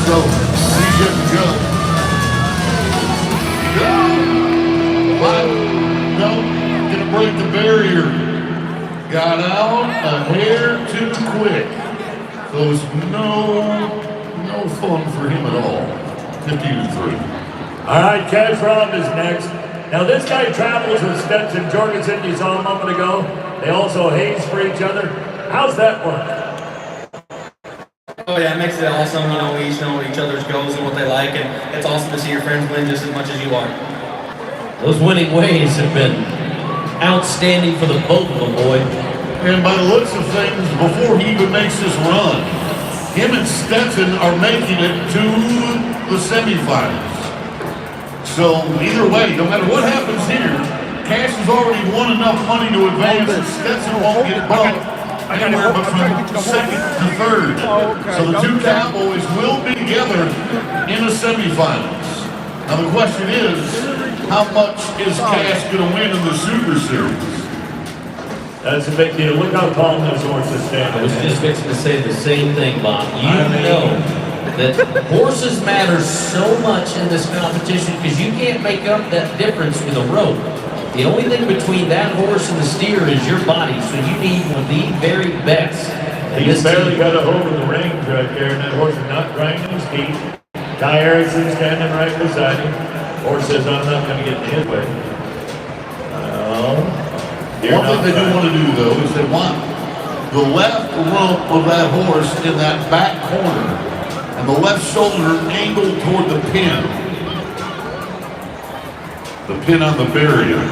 So he's good to go. No, gonna break the barrier. Got out a hair too quick. So it's no fun for him at all. 15-3. All right, Cash Rob is next. Now this guy travels with Stetson Jorgensen, you saw a moment ago. They also haze for each other. How's that work? Oh yeah, it makes it awesome. You know, we each know each other's goals and what they like, and it's awesome to see your friends win just as much as you are. Those winning ways have been outstanding for the both of them, boy. And by the looks of things, before he even makes this run, him and Stetson are making it to the semifinals. So either way, no matter what happens here, Cash has already won enough money to advance, and Stetson won't get bumped anywhere but from second to third. So the two Cowboys will be together in the semifinals. Now the question is, how much is Cash going to win in the Super Series? That's a big deal. Look how calm those horses stand. I was just fixing to say the same thing, Bob. You know that horses matter so much in this competition because you can't make up that difference with a rope. The only thing between that horse and the steer is your body, so you need one of the very best. He's barely got a hold of the reins right there, and that horse is not grinding his teeth. Ty Erickson standing right beside him. Horse says, I'm not going to get in his way. One thing they do want to do, though, is they want the left rump of that horse in that back corner and the left shoulder angled toward the pin. The pin on the barrier.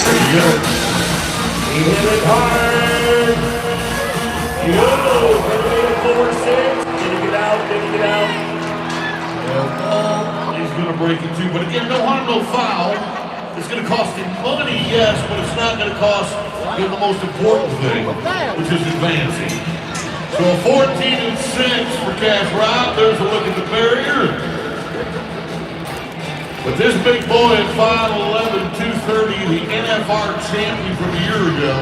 There you go. He hit it hard. Yo, 4-6. Did he get out? Did he get out? He's going to break it too. But again, no harm, no foul. It's going to cost him money, yes, but it's not going to cost him the most important thing, which is advancing. So a 14-6 for Cash Rob. There's a look at the barrier. But this big boy at 5'11", 230, the NFR champion from a year ago,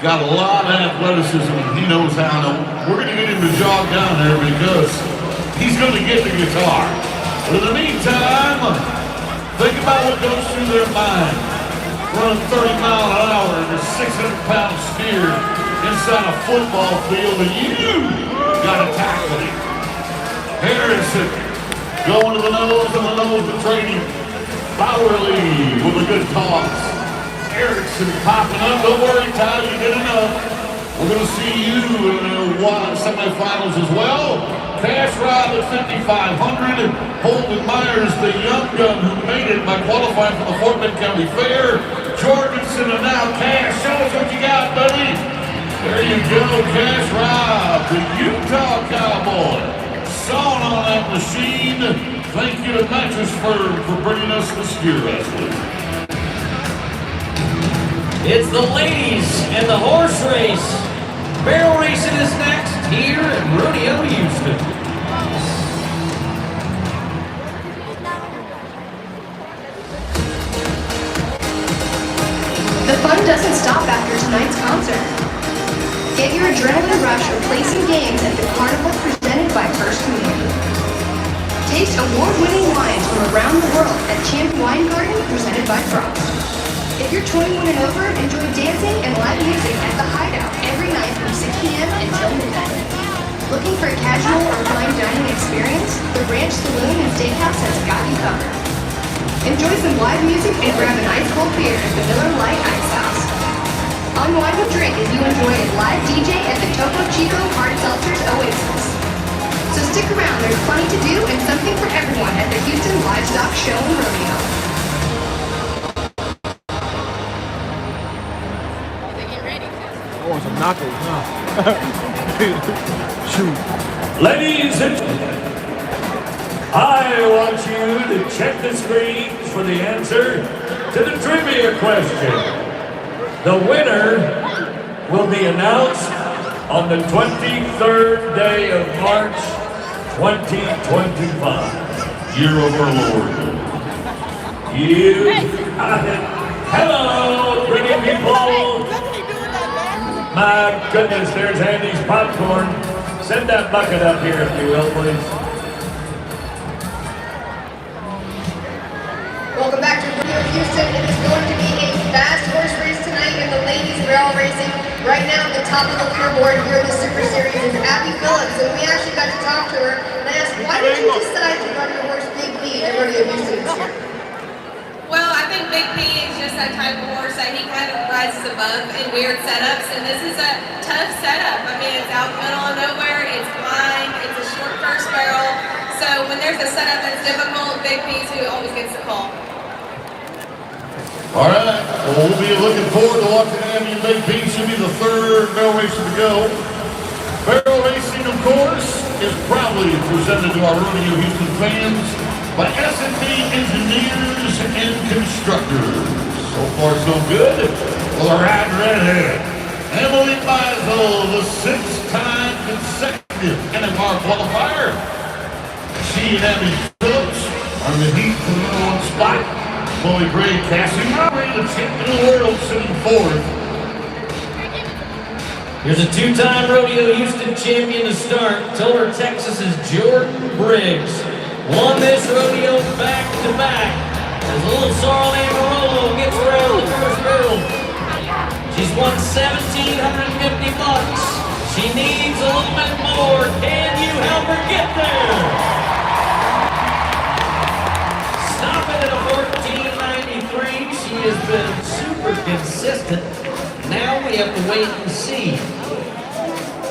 got a lot of athleticism. He knows how. We're going to get him to jog down there because he's going to get the guitar. But in the meantime, think about what goes through their mind. Running 30 miles an hour in a 600-pound steer inside a football field, and you got to tackle him. Harrison going to the nose betrayed him. Bowerly with a good toss. Erickson popping up. Don't worry, Ty, you did enough. We're going to see you in the semifinals as well. Cash Rob at 5,500. Holden Myers, the young gun who made it by qualifying for the Fort Bend County Fair. Jorgensen, and now Cash. Show us what you got, buddy. There you go, Cash Rob, the Utah Cowboy. Sawing on that machine. Thank you to Mattress Firm for bringing us the steer wrestling. It's the ladies and the horse race. Barrel racing is next here at Rodeo, Houston. The fun doesn't stop after tonight's concert. Get your adrenaline rush replacing games at the carnival presented by First Community. Taste award-winning wines from around the world at Champ Wine Garden presented by Frost. If you're 21 and over, enjoy dancing and live music at the Hideout every night from 6 p.m. until midnight. Looking for a casual or fine dining experience? The Ranch Saloon and Steakhouse has got you covered. Enjoy some live music and grab an ice cold beer at the Miller Lite Ice House. Unwind with drink as you enjoy a live DJ at the Topo Chico Hard Seltzers Oasis. So stick around, there's plenty to do and something for everyone at the Houston Livestock Show and Rodeo. I want some nachos, huh? Shoot. Ladies and gentlemen, I want you to check the screens for the answer to the trivia question. The winner will be announced on the 23rd day of March, 2025. Year of our Lord. You got it. Hello, pretty people. My goodness, there's Andy's popcorn. Send that bucket up here if you will, please. Welcome back to Rodeo Houston. It is going to be a fast horse race tonight in the ladies barrel racing. Right now at the top of the leaderboard here in the Super Series is Abby Phillips, and we actually got to talk to her and I asked, why did you decide to run your horse Big P at Rodeo Houston this year? Well, I think Big P is just that type of horse that he kind of rises above in weird setups, and this is a tough setup. I mean, it's out in the middle of nowhere, it's blind, it's a short first barrel, so when there's a setup that's difficult, Big P's who always gets the call. All right, well, we'll be looking forward to watching Abby and Big P. Should be the third barrel race to go. Barrel racing, of course, is proudly presented to our Rodeo Houston fans by S&P Engineers and Constructors. So far, so good. Well, the ride right ahead. Emily Meisel, the six-time consecutive NFR qualifier. She and Abby Phillips are in the heat for the number one spot. Chloe Gray, Cassie Murray, the champion of the world, sitting fourth. Here's a two-time Rodeo Houston champion to start. Tiller, Texas's Jordan Briggs won this rodeo back-to-back as little Sorrel Amarillo gets around the first barrel. She's won $1,750. She needs a little bit more. Can you help her get there? Stop it at a 14.93. She has been super consistent. Now we have to wait and see.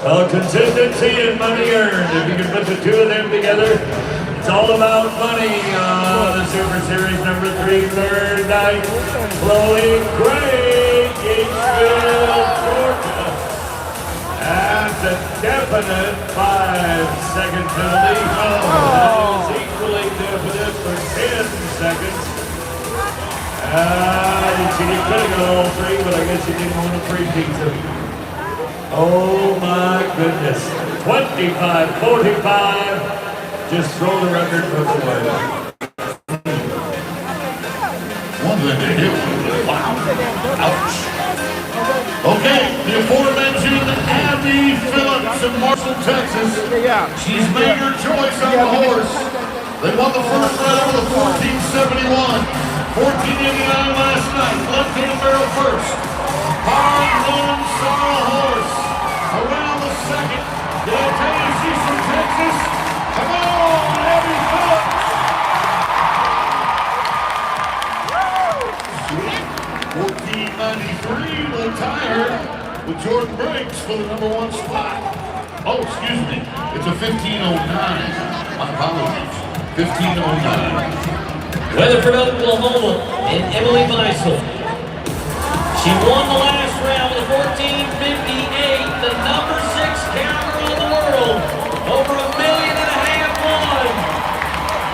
Well, consistency and money earned. If you can put the two of them together, it's all about money on the Super Series number 3, third night. Chloe Gray, Gainesville, Georgia. That's a definite 5-second penalty. That was equally definite for 10 seconds. She could have got all three, but I guess she didn't want a free pizza. Oh my goodness. 25-45. Just throw the record book away. One thing to hit with. Wow. Ouch. Okay, the aforementioned Abby Phillips of Marshall, Texas. She's made her choice on the horse. They won the first round with a 14.71. 14.89 last night. Left-hand barrel first. Hard-run sorrel horse. Around the second. Did I tell you she's from Texas? Come on, Abby Phillips. Sweet. 14.93 will tie her with Jordan Briggs for the number one spot. Oh, excuse me. It's a 15.09. My apologies. 15.09. Weatherford, Oklahoma, and Emily Meisel. She won the last round with a 14.58, the number 6 counter in the world. Over $1.5 million won.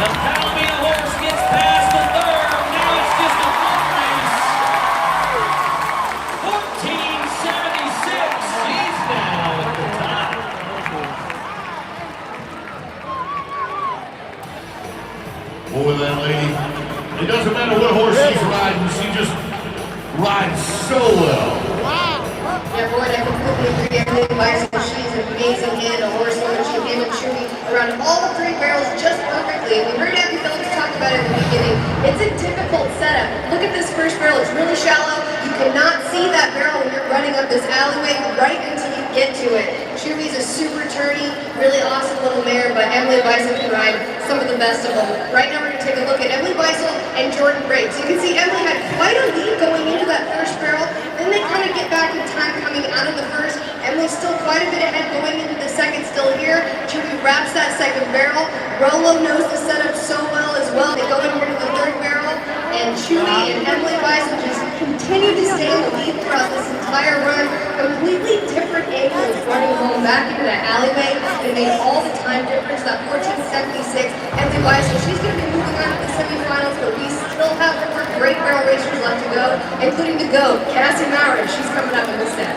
The Palomino horse gets past the third. Now it's just a foot race. 14.76. She's now at the top. Boy, that lady. It doesn't matter what horse she's riding, she just rides so well. Yeah, Roy, I completely agree. Emily Meisel, she's an amazing hand, a horse woman. She handled shooting around all the three barrels just perfectly. We heard Abby Phillips talk about it in the beginning. It's a difficult setup. Look at this first barrel. It's really shallow. You cannot see that barrel when you're running up this alleyway right until you get to it. Chewy's a super turny, really awesome little mare, but Emily Meisel can ride some of the best of them. Right now we're going to take a look at Emily Meisel and Jordan Briggs. You can see Emily had quite a lead going into that first barrel. Then they kind of get back in time coming out of the first. Emily's still quite a bit ahead going into the second, still here. Chewy wraps that second barrel. Rolo knows the setup so well as well. They go in here to the third barrel, and Chewy and Emily Meisel just continue to stay in the lead throughout this entire run. Completely different angles running home back into that alleyway. It made all the time difference. That 14.76. Emily Meisel, she's going to be moving on to the semifinals, but we still have more great barrel racers left to go, including the GOAT, Cassie Maurer. She's coming up in the set.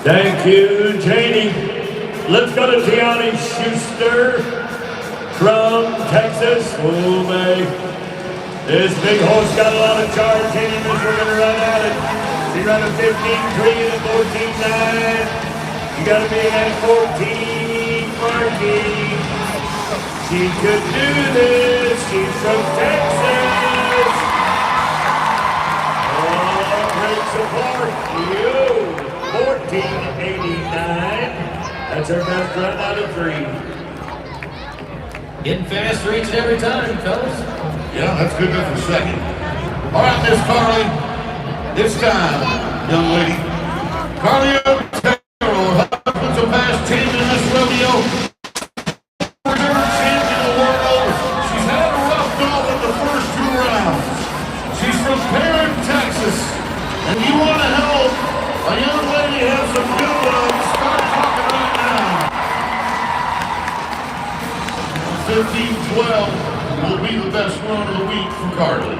Thank you, Janie. Let's go to Tiani Schuster from Texas. Oh, man. This big horse got a lot of charge in him as we're going to run at it. She ran a 15.3 and a 14.9. You gotta be at 14, Marky. She could do this. She's from Texas. Oh, breaks apart. You, 14.89. That's her best run out of 3. Getting faster each and every time, fellas. Yeah, that's good enough for second. All right, Miss Carly, it's time, young lady. Carly Taylor, husband's a past champion in this rodeo. Former champion of the world. She's had a rough go in the first 2 rounds. She's from Perrin, Texas. And you want to help a young lady have some good ones, start talking right now. 15-12 will be the best run of the week for Carly.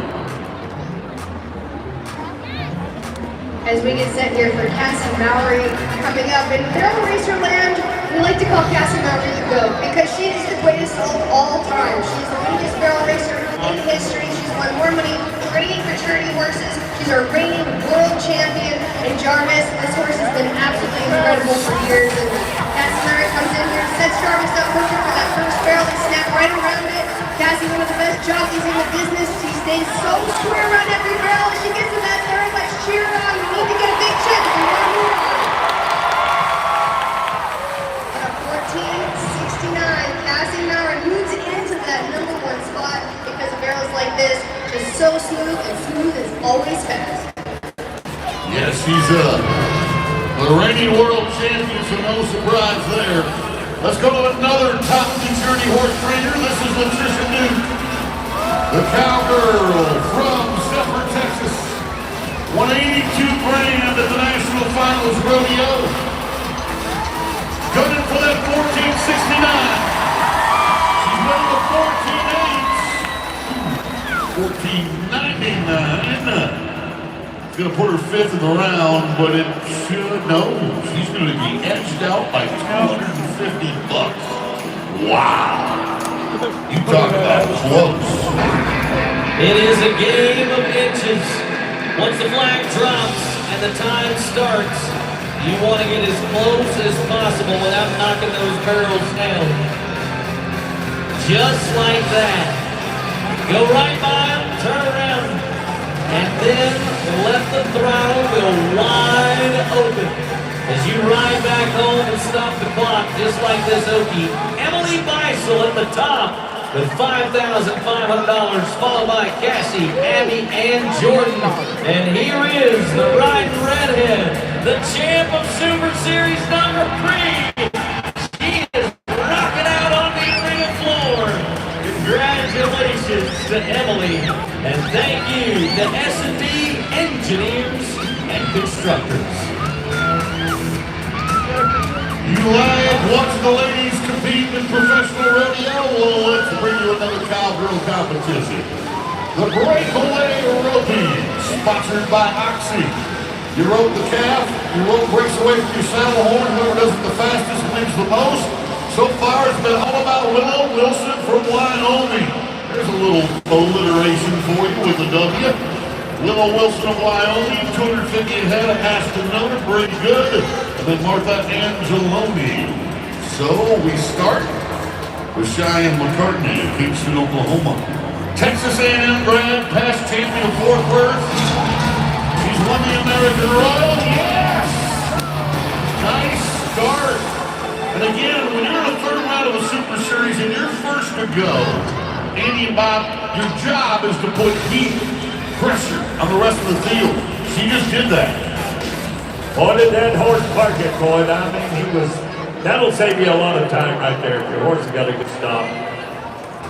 As we get set here for Cassie Mallory coming up in barrel racer land, we like to call Cassie Mallory the GOAT because she is the greatest of all time. She's the winningest barrel racer in history. She's won more money training for charity horses. She's our reigning world champion in Jarvis. This horse has been absolutely incredible for years. And Cassie Mallory comes in here, sets Jarvis up perfect for that first barrel and snap right around it. Cassie, one of the best jockeys in the business. She stays so square around every barrel. As she gets to that third, let's cheer her on. We need to get a big check if we want to move on. At 14.69, Cassie Mallory moves into that #1 spot because of barrels like this. Just so smooth, and smooth is always fast. Yes, she's the reigning world champion, so no surprise there. Let's go to another top New Jersey horse trainer. This is Latricia Duke, the cowgirl from Shepherd, Texas. Won 82 grand at the National Finals Rodeo. Gunning for that 14.69. She's winning the 14.99. It's going to put her 5th in the round, but it should, no, she's going to be edged out by $250. Wow. You talk about close. It is a game of inches. Once the flag drops and the time starts, you want to get as close as possible without knocking those barrels down. Just like that. Go right by them, turn around, and then let the throttle go wide open as you ride back home and stop the clock just like this Okie. Emily Beisel at the top with $5,500, followed by Cassie, Abby, and Jordan. And here is the riding redhead, the champ of Super Series number 3. She is rocking out on the arena floor. Congratulations to Emily, and thank you to S&D Engineers and Constructors. You like watching the ladies compete in professional rodeo? Well, let's bring you another cowgirl competition. The Breakaway Roping, sponsored by Oxy. You rope the calf, your rope breaks away from your saddle horn, whoever does it the fastest wins the most. So far, it's been all about Willow Wilson from Wyoming. There's a little alliteration for you with a W. Willow Wilson of Wyoming, 250 ahead of Aston Miller, pretty good. And then Martha Angeloni. So we start with Cheyenne McCartney of Kingston, Oklahoma. Texas A&M grad, past champion of Fort Worth. She's won the American Royal, yes! Nice start. And again, when you're in the 3rd round of a Super Series and you're first to go, Andy and Bob, your job is to put heat, pressure on the rest of the field. She just did that. Boy, did that horse park it, boy. I mean, that'll save you a lot of time right there if your horse has got a good stop.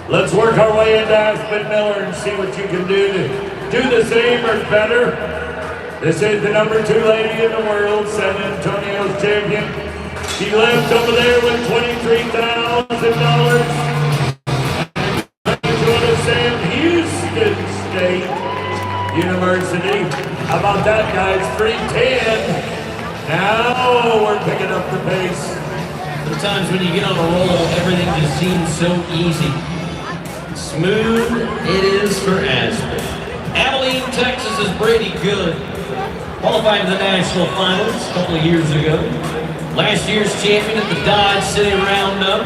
Let's work our way into Aspen Miller and see what you can do to do the same or better. This is the number 2 lady in the world, San Antonio's champion. She left over there with $23,000. Going to Sam Houston State University. How about that, guys? 3:10. Now we're picking up the pace. Sometimes when you get on a roll, everything just seems so easy. Smooth it is for Aspen. Abilene, Texas is Brady Good. Qualified in the national finals a couple of years ago. Last year's champion at the Dodge City Roundup.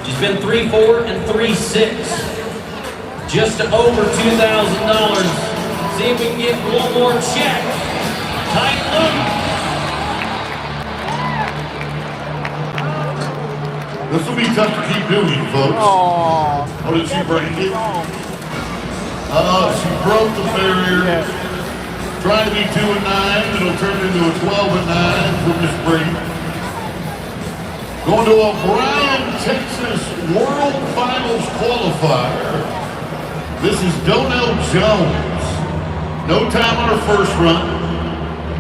She's been 3-4 and 3-6. Just over $2,000. See if we can get one more check. Tight loop. This will be tough to keep doing, folks. Oh, did she break it? She broke the barrier. Trying to be 2-9. It'll turn into a 12-9 for Miss Brady. Going to a Bryan, Texas World Finals qualifier. This is Donnell Jones. No time on her first run.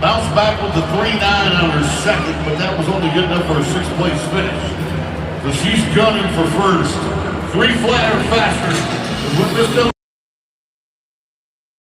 Bounced back with the 3-9 on her second, but that was only good enough for a sixth place finish. So she's gunning for first. 3 flat or faster is what this